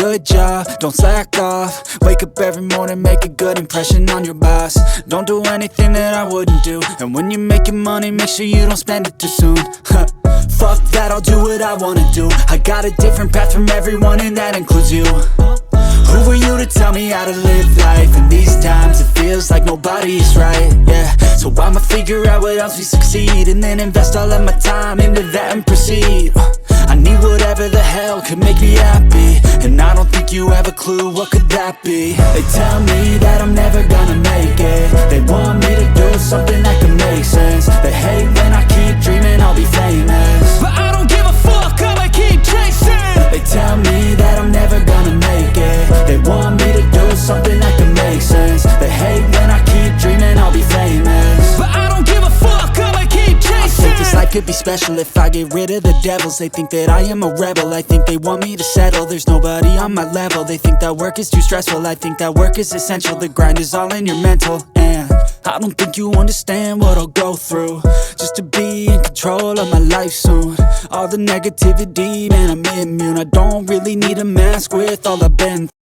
good job, don't slack off. Wake up every morning, make a good impression on your boss. Don't do anything that I wouldn't do. And when you're making money, make sure you don't spend it too soon. Fuck that, I'll do what I wanna do. I got a different path from everyone, and that includes you. Who are you to tell me how to live life? In these times it feels like nobody's right, yeah. So I'ma figure out what else we succeed, and then invest all of my time into that and proceed. I need whatever the hell could make me happy, and I don't think you have a clue what could that be. They tell me that I'm never gonna make it. They want me to do something that can make sense. They hate when I keep dreaming I'll be famous, but I don't give a fuck, I'ma keep chasing. They tell me that I'm never gonna make it. They want me to do something that can make sense. They hate when I keep dreaming I'll be famous, but I don't give a fuck, I'ma keep chasing. I think this life could be special if I get rid of the devils. They think that I am a rebel, I think they want me to settle. There's nobody on my level. They think that work is too stressful, I think that work is essential. The grind is all in your mental, and I don't think you understand what I'll go through just to be in control of my life soon. All the negativity, man, I'm immune. I don't really need a mask with all I've been through.